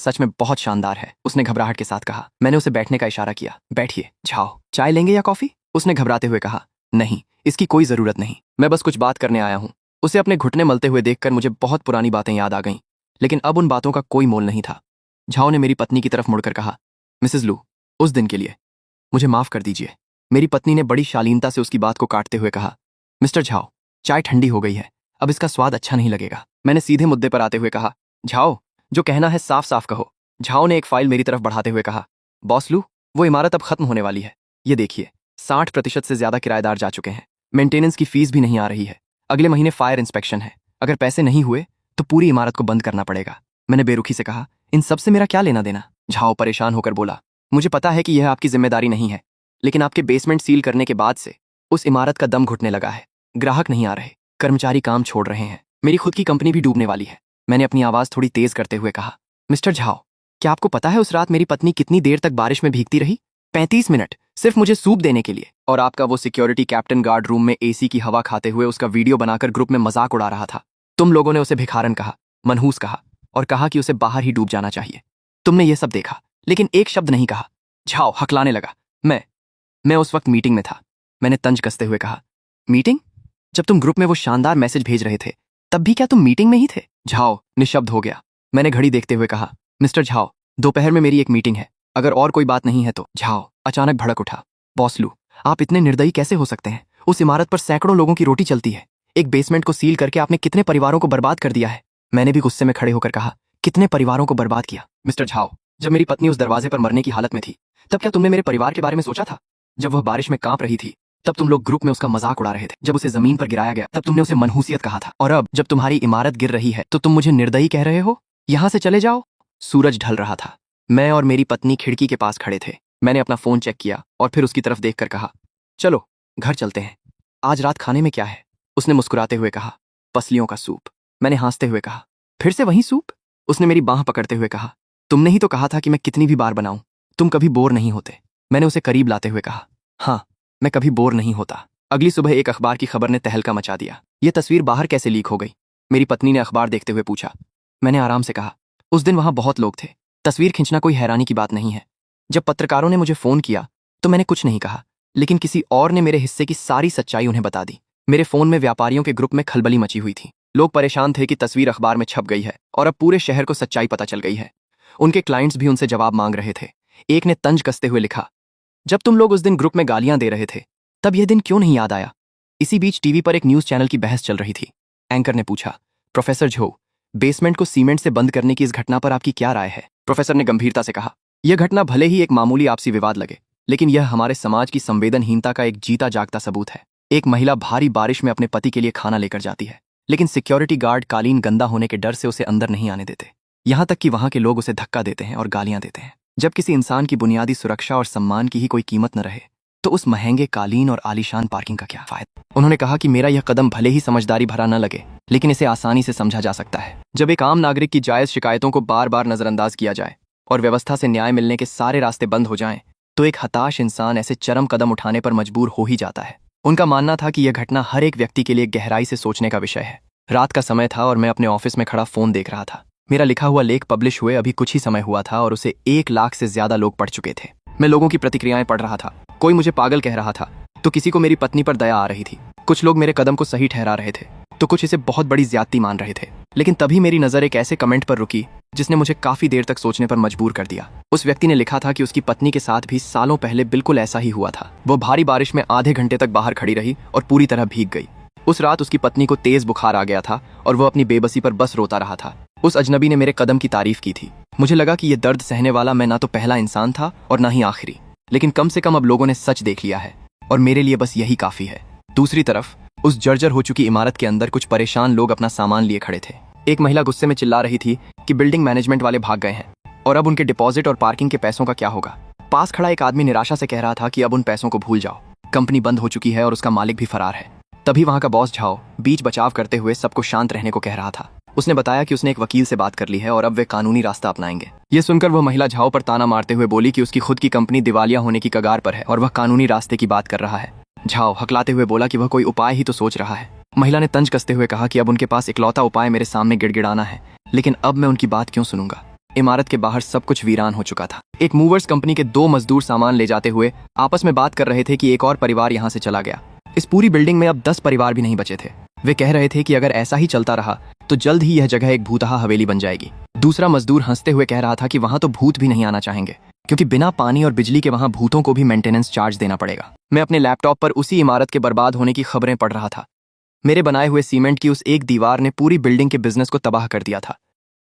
सच में बहुत शानदार है, उसने घबराहट के साथ कहा। मैंने उसे बैठने का इशारा किया। बैठिए। झाओ, चाय लेंगे या कॉफी? उसने घबराते हुए कहा, नहीं, इसकी कोई जरूरत नहीं, मैं बस कुछ बात करने आया हूँ। उसे अपने घुटने मलते हुए देखकर मुझे बहुत पुरानी बातें याद आ गईं, लेकिन अब उन बातों का कोई मोल नहीं था। झाओ ने मेरी पत्नी की तरफ मुड़कर कहा, मिसेज लू, उस दिन के लिए मुझे माफ कर दीजिए। मेरी पत्नी ने बड़ी शालीनता से उसकी बात को काटते हुए कहा, मिस्टर झाओ, चाय ठंडी हो गई है, अब इसका स्वाद अच्छा नहीं लगेगा। मैंने सीधे मुद्दे पर आते हुए कहा, झाओ, जो कहना है साफ साफ कहो। झाओ ने एक फाइल मेरी तरफ बढ़ाते हुए कहा, बॉस लू, वो इमारत अब खत्म होने वाली है। ये देखिए, 60% से ज्यादा किराएदार जा चुके हैं। मेंटेनेंस की फीस भी नहीं आ रही है। अगले महीने फायर इंस्पेक्शन है। अगर पैसे नहीं हुए तो पूरी इमारत को बंद करना पड़ेगा। मैंने बेरुखी से कहा, इन सब से मेरा क्या लेना देना? झाओ परेशान होकर बोला, मुझे पता है कि यह आपकी जिम्मेदारी नहीं है, लेकिन आपके बेसमेंट सील करने के बाद से उस इमारत का दम घुटने लगा है। ग्राहक नहीं आ रहे, कर्मचारी काम छोड़ रहे हैं, मेरी खुद की कंपनी भी डूबने वाली है। मैंने अपनी आवाज थोड़ी तेज करते हुए कहा, मिस्टर झाओ, क्या आपको पता है उस रात मेरी पत्नी कितनी देर तक बारिश में भीगती रही? 35 मिनट, सिर्फ मुझे सूप देने के लिए। और आपका वो सिक्योरिटी कैप्टन गार्ड रूम में एसी की हवा खाते हुए उसका वीडियो बनाकर ग्रुप में मजाक उड़ा रहा था। तुम लोगों ने उसे भिखारन कहा, मनहूस कहा और कहा कि उसे बाहर ही डूब जाना चाहिए। तुमने ये सब देखा, लेकिन एक शब्द नहीं कहा। झाओ हकलाने लगा। मैं उस वक्त मीटिंग में था। मैंने तंज कसते हुए कहा, मीटिंग? जब तुम ग्रुप में वो शानदार मैसेज भेज रहे थे, तब भी क्या तुम मीटिंग में ही थे? झाओ निशब्द हो गया। मैंने घड़ी देखते हुए कहा, मिस्टर झाओ, दोपहर में मेरी एक मीटिंग है, अगर और कोई बात नहीं है तो। झाओ अचानक भड़क उठा, बॉस लू, आप इतने निर्दयी कैसे हो सकते हैं? उस इमारत पर सैकड़ों लोगों की रोटी चलती है। एक बेसमेंट को सील करके आपने कितने परिवारों को बर्बाद कर दिया है। मैंने भी गुस्से में खड़े होकर कहा, कितने परिवारों को बर्बाद किया? मिस्टर झाओ, जब मेरी पत्नी उस दरवाजे पर मरने की हालत में थी, तब क्या तुमने मेरे परिवार के बारे में सोचा था? जब वह बारिश में कांप रही थी, तब तुम लोग ग्रुप में उसका मजाक उड़ा रहे थे। जब उसे जमीन पर गिराया गया, तब तुमने उसे मनहूसियत कहा था। और अब जब तुम्हारी इमारत गिर रही है तो तुम मुझे निर्दयी कह रहे हो? यहां से चले जाओ। सूरज ढल रहा था। मैं और मेरी पत्नी खिड़की के पास खड़े थे। मैंने अपना फोन चेक किया और फिर उसकी तरफ देखकर कहा, चलो घर चलते हैं। आज रात खाने में क्या है? उसने मुस्कुराते हुए कहा, पसलियों का सूप। मैंने हंसते हुए कहा, फिर से वही सूप? उसने मेरी बांह पकड़ते हुए कहा, तुमने ही तो कहा था कि मैं कितनी भी बार बनाऊं, तुम कभी बोर नहीं होते। मैंने उसे करीब लाते हुए कहा, हाँ, मैं कभी बोर नहीं होता। अगली सुबह एक अखबार की खबर ने तहलका मचा दिया। यह तस्वीर बाहर कैसे लीक हो गई? मेरी पत्नी ने अखबार देखते हुए पूछा। मैंने आराम से कहा, उस दिन वहां बहुत लोग थे। तस्वीर खींचना कोई हैरानी की बात नहीं है। जब पत्रकारों ने मुझे फोन किया तो मैंने कुछ नहीं कहा, लेकिन किसी और ने मेरे हिस्से की सारी सच्चाई उन्हें बता दी। मेरे फोन में व्यापारियों के ग्रुप में खलबली मची हुई थी। लोग परेशान थे कि तस्वीर अखबार में छप गई है और अब पूरे शहर को सच्चाई पता चल गई है। उनके क्लाइंट्स भी उनसे जवाब मांग रहे थे। एक ने तंज कसते हुए लिखा, जब तुम लोग उस दिन ग्रुप में गालियां दे रहे थे, तब यह दिन क्यों नहीं याद आया? इसी बीच टीवी पर एक न्यूज चैनल की बहस चल रही थी। एंकर ने पूछा, प्रोफेसर झो, बेसमेंट को सीमेंट से बंद करने की इस घटना पर आपकी क्या राय है? प्रोफेसर ने गंभीरता से कहा, यह घटना भले ही एक मामूली आपसी विवाद लगे, लेकिन यह हमारे समाज की संवेदनहीनता का एक जीता जागता सबूत है। एक महिला भारी बारिश में अपने पति के लिए खाना लेकर जाती है, लेकिन सिक्योरिटी गार्ड कालीन गंदा होने के डर से उसे अंदर नहीं आने देते। यहां तक कि वहां के लोग उसे धक्का देते हैं और गालियां देते हैं। जब किसी इंसान की बुनियादी सुरक्षा और सम्मान की ही कोई कीमत न रहे, तो उस महंगे कालीन और आलीशान पार्किंग का क्या फायदा? उन्होंने कहा कि मेरा यह कदम भले ही समझदारी भरा न लगे, लेकिन इसे आसानी से समझा जा सकता है। जब एक आम नागरिक की जायज शिकायतों को बार बार नजरअंदाज किया जाए और व्यवस्था से न्याय मिलने के सारे रास्ते बंद हो जाएं, तो एक हताश इंसान ऐसे चरम कदम उठाने पर मजबूर हो ही जाता है। उनका मानना था कि यह घटना हर एक व्यक्ति के लिए गहराई से सोचने का विषय है। रात का समय था और मैं अपने ऑफिस में खड़ा फोन देख रहा था। मेरा लिखा हुआ लेख पब्लिश हुए अभी कुछ ही समय हुआ था और उसे 1 लाख से ज्यादा लोग पढ़ चुके थे। मैं लोगों की प्रतिक्रियाएं पढ़ रहा था। कोई मुझे पागल कह रहा था, तो किसी को मेरी पत्नी पर दया आ रही थी। कुछ लोग मेरे कदम को सही ठहरा रहे थे, तो कुछ इसे बहुत बड़ी ज्यादती मान रहे थे। लेकिन तभी मेरी नजर एक ऐसे कमेंट पर रुकी जिसने मुझे काफी देर तक सोचने पर मजबूर कर दिया। उस व्यक्ति ने लिखा था कि उसकी पत्नी के साथ भी सालों पहले बिल्कुल ऐसा ही हुआ था। वो भारी बारिश में आधे घंटे तक बाहर खड़ी रही और पूरी तरह भीग गई। उस रात उसकी पत्नी को तेज बुखार आ गया था और वो अपनी बेबसी पर बस रोता रहा था। उस अजनबी ने मेरे कदम की तारीफ की थी। मुझे लगा कि यह दर्द सहने वाला मैं ना तो पहला इंसान था और ना ही आखिरी, लेकिन कम से कम अब लोगों ने सच देख लिया है और मेरे लिए बस यही काफी है। दूसरी तरफ उस जर्जर हो चुकी इमारत के अंदर कुछ परेशान लोग अपना सामान लिए खड़े थे। एक महिला गुस्से में चिल्ला रही थी कि बिल्डिंग मैनेजमेंट वाले भाग गए हैं और अब उनके डिपॉजिट और पार्किंग के पैसों का क्या होगा। पास खड़ा एक आदमी निराशा से कह रहा था कि अब उन पैसों को भूल जाओ, कंपनी बंद हो चुकी है और उसका मालिक भी फरार है। तभी वहां का बॉस झाओ बीच बचाव करते हुए सबको शांत रहने को कह रहा था। उसने बताया कि उसने एक वकील से बात कर ली है और अब वे कानूनी रास्ता अपनाएंगे। ये सुनकर वह महिला झाओ पर ताना मारते हुए बोली कि उसकी खुद की कंपनी दिवालिया होने की कगार पर है और वह कानूनी रास्ते की बात कर रहा है। झाओ हकलाते हुए बोला कि वह कोई उपाय ही तो सोच रहा है। महिला ने तंज कसते हुए कहा कि अब उनके पास इकलौता उपाय मेरे सामने गिड़गिड़ाना है, लेकिन अब मैं उनकी बात क्यों सुनूंगा। इमारत के बाहर सब कुछ वीरान हो चुका था। एक मूवर्स कंपनी के 2 मजदूर सामान ले जाते हुए आपस में बात कर रहे थे कि एक और परिवार यहाँ से चला गया। इस पूरी बिल्डिंग में अब 10 परिवार भी नहीं बचे थे। वे कह रहे थे कि अगर ऐसा ही चलता रहा तो जल्द ही यह जगह एक भूतहा हवेली बन जाएगी। दूसरा मजदूर हंसते हुए कह रहा था कि वहां तो भूत भी नहीं आना चाहेंगे, क्योंकि बिना पानी और बिजली के वहां भूतों को भी मेंटेनेंस चार्ज देना पड़ेगा। मैं अपने लैपटॉप पर उसी इमारत के बर्बाद होने की खबरें पढ़ रहा था। मेरे बनाए हुए सीमेंट की उस एक दीवार ने पूरी बिल्डिंग के बिजनेस को तबाह कर दिया था।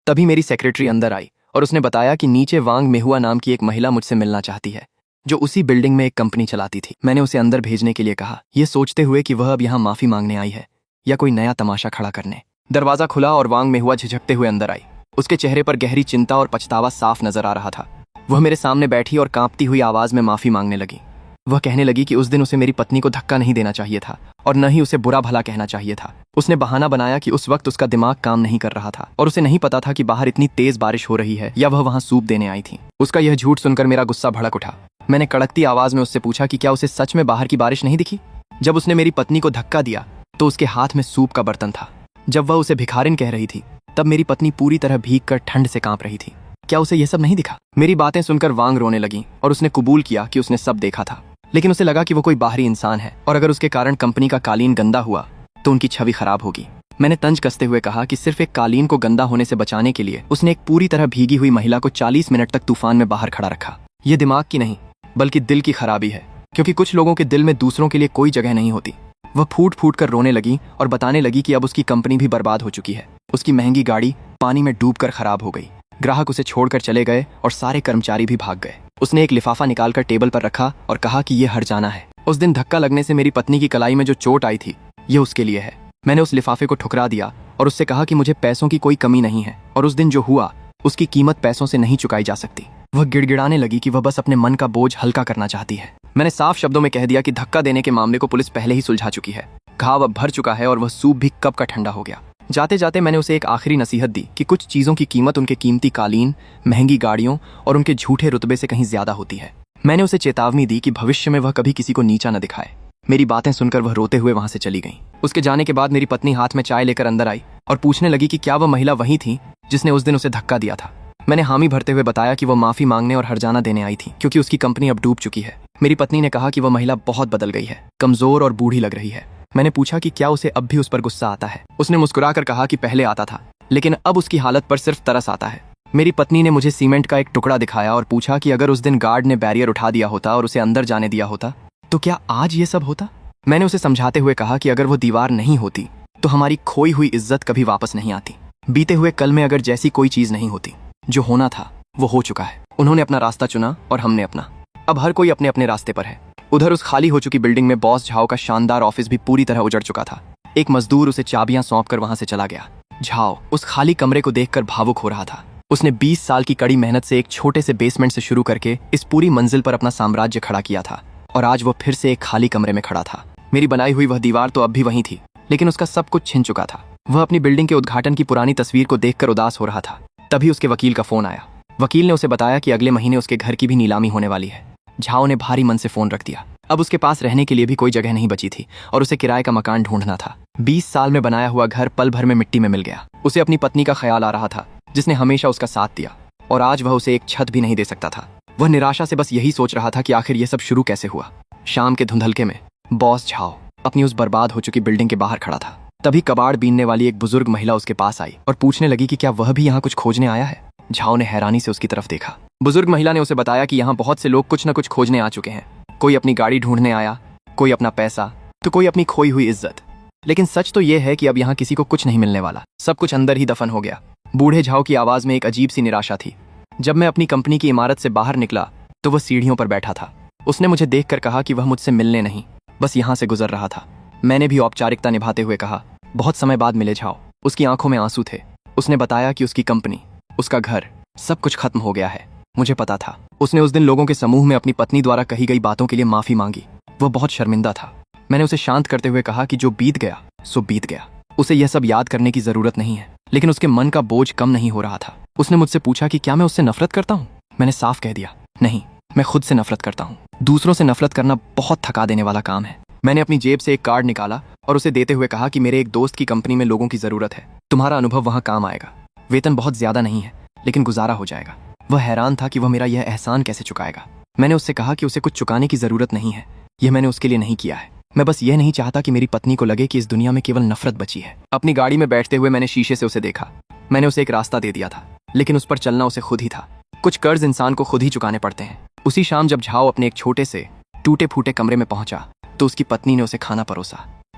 तभी मेरी सेक्रेटरी अंदर आई और उसने बताया कि नीचे वांग मेहुआ नाम की एक महिला मुझसे मिलना चाहती है, जो उसी बिल्डिंग में एक कंपनी चलाती थी। मैंने उसे अंदर भेजने के लिए कहा, यह सोचते हुए कि वह अब यहाँ माफी मांगने आई है या कोई नया तमाशा खड़ा करने। दरवाजा खुला और वांग मेहुआ झिझकते हुए अंदर आई। उसके चेहरे पर गहरी चिंता और पछतावा साफ नजर आ रहा था। वह मेरे सामने बैठी और कांपती हुई आवाज में माफी मांगने लगी। वह कहने लगी कि उस दिन उसे मेरी पत्नी को धक्का नहीं देना चाहिए था और न ही उसे बुरा भला कहना चाहिए था। उसने बहाना बनाया कि उस वक्त उसका दिमाग काम नहीं कर रहा था और उसे नहीं पता था कि बाहर इतनी तेज बारिश हो रही है या वह वहां सूप देने आई थी। उसका यह झूठ सुनकर मेरा गुस्सा भड़क उठा। मैंने कड़कती आवाज में उससे पूछा कि क्या उसे सच में बाहर की बारिश नहीं दिखी। जब उसने मेरी पत्नी को धक्का दिया तो उसके हाथ में सूप का बर्तन था। जब वह उसे भिखारिन कह रही थी तब मेरी पत्नी पूरी तरह भीग कर ठंड से कांप रही थी। क्या उसे यह सब नहीं दिखा? मेरी बातें सुनकर वांग रोने लगी और उसने कबूल किया कि उसने सब देखा था, लेकिन उसे लगा कि वो कोई बाहरी इंसान है और अगर उसके कारण कंपनी का कालीन गंदा हुआ तो उनकी छवि खराब होगी। मैंने तंज कसते हुए कहा कि सिर्फ एक कालीन को गंदा होने से बचाने के लिए उसने एक पूरी तरह भीगी हुई महिला को 40 मिनट तक तूफान में बाहर खड़ा रखा। ये दिमाग की नहीं बल्कि दिल की खराबी है, क्योंकि कुछ लोगों के दिल में दूसरों के लिए कोई जगह नहीं होती। वह फूट फूट कर रोने लगी और बताने लगी कि अब उसकी कंपनी भी बर्बाद हो चुकी है। उसकी महंगी गाड़ी पानी में डूबकर खराब हो गई, ग्राहक उसे छोड़कर चले गए और सारे कर्मचारी भी भाग गए। उसने एक लिफाफा निकालकर टेबल पर रखा और कहा कि यह हर्जाना है। उस दिन धक्का लगने से मेरी पत्नी की कलाई में जो चोट आई थी यह उसके लिए है। मैंने उस लिफाफे को ठुकरा दिया और उससे कहा कि मुझे पैसों की कोई कमी नहीं है और उस दिन जो हुआ उसकी कीमत पैसों से नहीं चुकाई जा सकती। वह गिड़गिड़ाने लगी कि वह बस अपने मन का बोझ हल्का करना चाहती है। मैंने साफ शब्दों में कह दिया कि धक्का देने के मामले को पुलिस पहले ही सुलझा चुकी है, घाव अब भर चुका है और वह सूप भी कब का ठंडा हो गया। जाते जाते मैंने उसे एक आखिरी नसीहत दी कि कुछ चीजों की कीमत उनके कीमती कालीन, महंगी गाड़ियों और उनके झूठे रुतबे से कहीं ज्यादा होती है। मैंने उसे चेतावनी दी कि भविष्य में वह कभी किसी को नीचा न दिखाए। मेरी बातें सुनकर वह रोते हुए वहां से चली गई। उसके जाने के बाद मेरी पत्नी हाथ में चाय लेकर अंदर आई और पूछने लगी कि क्या वह महिला वही थी जिसने उस दिन उसे धक्का दिया था। मैंने हामी भरते हुए बताया कि वह माफी मांगने और हर्जाना देने आई थी, क्योंकि उसकी कंपनी अब डूब चुकी है। मेरी पत्नी ने कहा कि वह महिला बहुत बदल गई है, कमजोर और बूढ़ी लग रही है। मैंने पूछा कि क्या उसे अब भी उस पर गुस्सा आता है। उसने मुस्कुराकर कहा कि पहले आता था, लेकिन अब उसकी हालत पर सिर्फ तरस आता है। मेरी पत्नी ने मुझे सीमेंट का एक टुकड़ा दिखाया और पूछा कि अगर उस दिन गार्ड ने बैरियर उठा दिया होता और उसे अंदर जाने दिया होता तो क्या आज ये सब होता। मैंने उसे समझाते हुए कहा कि अगर वो दीवार नहीं होती तो हमारी खोई हुई इज्जत कभी वापस नहीं आती। बीते हुए कल में अगर जैसी कोई चीज नहीं होती, जो होना था वो हो चुका है। उन्होंने अपना रास्ता चुना और हमने अपना। अब हर कोई अपने अपने रास्ते पर है। उधर उस खाली हो चुकी बिल्डिंग में बॉस झाओ का शानदार ऑफिस भी पूरी तरह उजड़ चुका था। एक मजदूर उसे चाबियां सौंपकर वहां से चला गया। झाओ उस खाली कमरे को देखकर भावुक हो रहा था। उसने 20 साल की कड़ी मेहनत से एक छोटे से बेसमेंट से शुरू करके इस पूरी मंजिल पर अपना साम्राज्य खड़ा किया था और आज वो फिर से एक खाली कमरे में खड़ा था। मेरी बनाई हुई वह दीवार तो अब भी वहीं थी, लेकिन उसका सब कुछ छिन चुका था। वह अपनी बिल्डिंग के उद्घाटन की पुरानी तस्वीर को देखकर उदास हो रहा था। तभी उसके वकील का फोन आया। वकील ने उसे बताया कि अगले महीने उसके घर की भी नीलामी होने वाली है। झाओ ने भारी मन से फोन रख दिया। अब उसके पास रहने के लिए भी कोई जगह नहीं बची थी और उसे किराए का मकान ढूंढना था। 20 साल में बनाया हुआ घर पल भर में मिट्टी में मिल गया। उसे अपनी पत्नी का ख्याल आ रहा था जिसने हमेशा उसका साथ दिया, और आज वह उसे एक छत भी नहीं दे सकता था। वह निराशा से बस यही सोच रहा था कि आखिर यह सब शुरू कैसे हुआ। शाम के धुंधलके में बॉस झाओ अपनी उस बर्बाद हो चुकी बिल्डिंग के बाहर खड़ा था। तभी कबाड़ बीनने वाली एक बुजुर्ग महिला उसके पास आई और पूछने लगी कि क्या वह भी यहाँ कुछ खोजने आया है। झाओ ने हैरानी से उसकी तरफ देखा। बुजुर्ग महिला ने उसे बताया कि यहाँ बहुत से लोग कुछ न कुछ खोजने आ चुके हैं। कोई अपनी गाड़ी ढूंढने आया, कोई अपना पैसा, तो कोई अपनी खोई हुई इज्जत। लेकिन सच तो यह है कि अब यहाँ किसी को कुछ नहीं मिलने वाला। सब कुछ अंदर ही दफन हो गया। बूढ़े झाओ की आवाज में एक अजीब सी निराशा थी। जब मैं अपनी कंपनी की इमारत से बाहर निकला तो वह सीढ़ियों पर बैठा था। उसने मुझे देखकर कहा कि वह मुझसे मिलने नहीं, बस यहाँ से गुजर रहा था। मैंने भी औपचारिकता निभाते हुए कहा, बहुत समय बाद मिले झाओ। उसकी आंखों में आंसू थे। उसने बताया कि उसकी कंपनी, उसका घर, सब कुछ खत्म हो गया है। मुझे पता था। उसने उस दिन लोगों के समूह में अपनी पत्नी द्वारा कही गई बातों के लिए माफी मांगी। वह बहुत शर्मिंदा था। मैंने उसे शांत करते हुए कहा कि जो बीत गया सो बीत गया। उसे यह सब याद करने की जरूरत नहीं है। लेकिन उसके मन का बोझ कम नहीं हो रहा था। उसने मुझसे पूछा कि क्या मैं उससे नफरत करता हूँ। मैंने साफ कह दिया, नहीं, मैं खुद से नफरत करता हूँ। दूसरों से नफरत करना बहुत थका देने वाला काम है। मैंने अपनी जेब से एक कार्ड निकाला और उसे देते हुए कहा कि मेरे एक दोस्त की कंपनी में लोगों की जरूरत है। तुम्हारा अनुभव वहां काम आएगा। वेतन बहुत ज्यादा नहीं है, लेकिन गुजारा हो जाएगा। वह हैरान था कि वह मेरा यह एहसान कैसे चुकाएगा। मैंने उससे कहा कि उसे कुछ चुकाने की जरूरत नहीं है। यह मैंने उसके लिए नहीं किया है। मैं बस यह नहीं चाहता कि मेरी पत्नी को लगे कि इस दुनिया में केवल नफरत बची है। अपनी गाड़ी में बैठते हुए मैंने शीशे से उसे देखा। मैंने उसे एक रास्ता दे दिया था, लेकिन उस पर चलना उसे खुद ही था। कुछ कर्ज इंसान को खुद ही चुकाने पड़ते हैं। उसी शाम जब झाओ अपने एक छोटे से टूटे फूटे कमरे में पहुंचा तो उसकी पत्नी ने उसे खाना परोसा।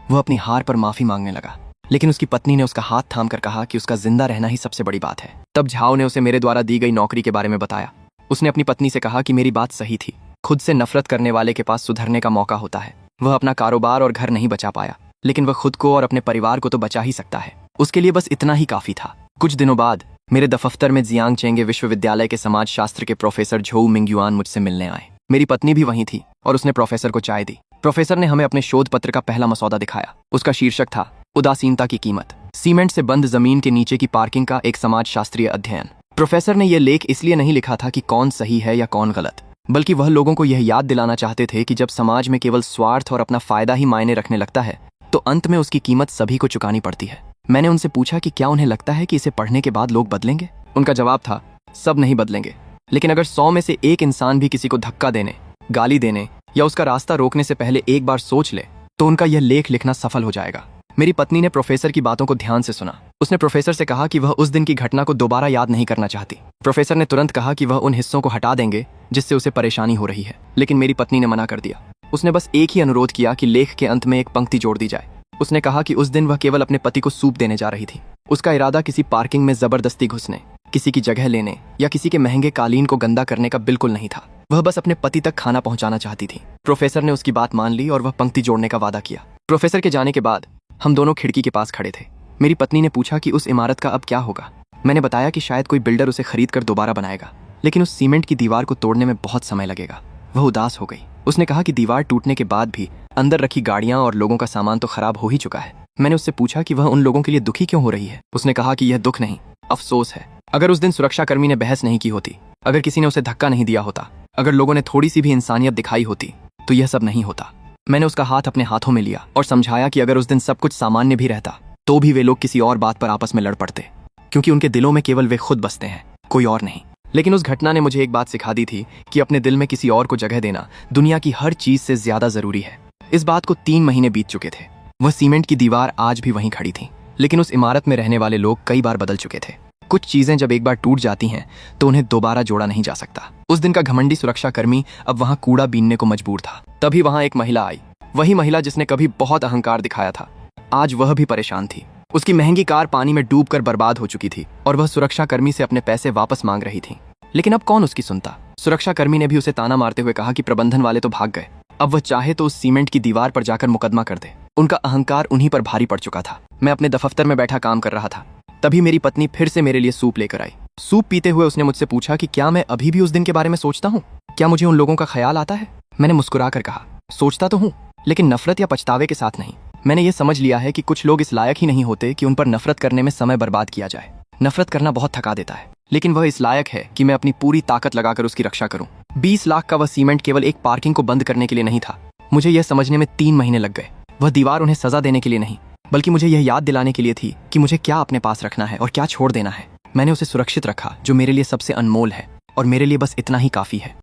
वह अपनी हार पर माफी मांगने लगा, लेकिन उसकी पत्नी ने उसका हाथ थामकर कहा कि उसका जिंदा रहना ही सबसे बड़ी बात है। तब झाओ ने उसे मेरे द्वारा दी गई नौकरी के बारे में बताया। उसने अपनी पत्नी से कहा कि मेरी बात सही थी। खुद से नफरत करने वाले के पास सुधरने का मौका होता है। वह अपना कारोबार और घर नहीं बचा पाया, लेकिन वह खुद को और अपने परिवार को तो बचा ही सकता है। उसके लिए बस इतना ही काफी था। कुछ दिनों बाद मेरे दफ्तर में जियांग चेंगे विश्वविद्यालय के समाजशास्त्र के प्रोफेसर झोउ मिंगयुआन मुझसे मिलने आए। मेरी पत्नी भी वहीं थी और उसने प्रोफेसर को चाय दी। प्रोफेसर ने हमें अपने शोध पत्र का पहला मसौदा दिखाया। उसका शीर्षक था उदासीनता की कीमत, सीमेंट से बंद जमीन के नीचे की पार्किंग का एक समाजशास्त्रीय अध्ययन। प्रोफेसर ने यह लेख इसलिए नहीं लिखा था कि कौन सही है या कौन गलत, बल्कि वह लोगों को यह याद दिलाना चाहते थे कि जब समाज में केवल स्वार्थ और अपना फायदा ही मायने रखने लगता है तो अंत में उसकी कीमत सभी को चुकानी पड़ती है। मैंने उनसे पूछा कि क्या उन्हें लगता है कि इसे पढ़ने के बाद लोग बदलेंगे। उनका जवाब था, सब नहीं बदलेंगे, लेकिन अगर 100 में से एक इंसान भी किसी को धक्का देने, गाली देने या उसका रास्ता रोकने से पहले एक बार सोच ले तो उनका यह लेख लिखना सफल हो जाएगा। मेरी पत्नी ने प्रोफेसर की बातों को ध्यान से सुना। उसने प्रोफेसर से कहा कि वह उस दिन की घटना को दोबारा याद नहीं करना चाहती। प्रोफेसर ने तुरंत कहा कि वह उन हिस्सों को हटा देंगे जिससे उसे परेशानी हो रही है, लेकिन मेरी पत्नी ने मना कर दिया। उसने बस एक ही अनुरोध किया कि लेख के अंत में एक पंक्ति जोड़ दी जाए। उसने कहा कि उस दिन वह केवल अपने पति को सूप देने जा रही थी। उसका इरादा किसी पार्किंग में जबरदस्ती घुसने, किसी की जगह लेने या किसी के महंगे कालीन को गंदा करने का बिल्कुल नहीं था। वह बस अपने पति तक खाना पहुंचाना चाहती थी। प्रोफेसर ने उसकी बात मान ली और वह पंक्ति जोड़ने का वादा किया। प्रोफेसर के जाने के बाद हम दोनों खिड़की के पास खड़े थे। मेरी पत्नी ने पूछा कि उस इमारत का अब क्या होगा। मैंने बताया कि शायद कोई बिल्डर उसे खरीद कर दोबारा बनाएगा, लेकिन उस सीमेंट की दीवार को तोड़ने में बहुत समय लगेगा। वह उदास हो गई। उसने कहा कि दीवार टूटने के बाद भी अंदर रखी गाड़ियां और लोगों का सामान तो खराब हो ही चुका है। मैंने उससे पूछा कि वह उन लोगों के लिए दुखी क्यों हो रही है। उसने कहा कि यह दुख नहीं, अफसोस है। अगर उस दिन सुरक्षाकर्मी ने बहस नहीं की होती, अगर किसी ने उसे धक्का नहीं दिया होता, अगर लोगों ने थोड़ी सी भी इंसानियत दिखाई होती तो यह सब नहीं होता। मैंने उसका हाथ अपने हाथों में लिया और समझाया कि अगर उस दिन सब कुछ सामान्य भी रहता तो भी वे लोग किसी और बात पर आपस में लड़ पड़ते, क्योंकि उनके दिलों में केवल वे खुद बसते हैं, कोई और नहीं। लेकिन उस घटना ने मुझे एक बात सिखा दी थी कि अपने दिल में किसी और को जगह देना दुनिया की हर चीज से ज्यादा जरूरी है। इस बात को 3 महीने बीत चुके थे। वह सीमेंट की दीवार आज भी वहीं खड़ी थी, लेकिन उस इमारत में रहने वाले लोग कई बार बदल चुके थे। कुछ चीजें जब एक बार टूट जाती हैं तो उन्हें दोबारा जोड़ा नहीं जा सकता। उस दिन का घमंडी सुरक्षाकर्मी अब वहां कूड़ा बीनने को मजबूर था। तभी वहां एक महिला आई, वही महिला जिसने कभी बहुत अहंकार दिखाया था। आज वह भी परेशान थी। उसकी महंगी कार पानी में डूबकर बर्बाद हो चुकी थी और वह सुरक्षाकर्मी से अपने पैसे वापस मांग रही थी। लेकिन अब कौन उसकी सुनता। सुरक्षाकर्मी ने भी उसे ताना मारते हुए कहा कि प्रबंधन वाले तो भाग गए, अब वह चाहे तो उस सीमेंट की दीवार पर जाकर मुकदमा कर दे। उनका अहंकार उन्हीं पर भारी पड़ चुका था। मैं अपने दफ्तर में बैठा काम कर रहा था। तभी मेरी पत्नी फिर से मेरे लिए सूप लेकर आई। सूप पीते हुए उसने मुझसे पूछा कि क्या मैं अभी भी उस दिन के बारे में सोचता हूँ, क्या मुझे उन लोगों का ख्याल आता है। मैंने मुस्कुरा कर कहा, सोचता तो हूँ, लेकिन नफरत या पछतावे के साथ नहीं। मैंने ये समझ लिया है कि कुछ लोग इस लायक ही नहीं होते कि उन पर नफरत करने में समय बर्बाद किया जाए। नफरत करना बहुत थका देता है, लेकिन वह इस लायक है कि मैं अपनी पूरी ताकत लगाकर उसकी रक्षा करूं। 20 लाख का वह सीमेंट केवल एक पार्किंग को बंद करने के लिए नहीं था, मुझे यह समझने में 3 महीने लग गए। वह दीवार उन्हें सजा देने के लिए नहीं, बल्कि मुझे यह याद दिलाने के लिए थी कि मुझे क्या अपने पास रखना है और क्या छोड़ देना है। मैंने उसे सुरक्षित रखा, जो मेरे लिए सबसे अनमोल है, और मेरे लिए बस इतना ही काफी है।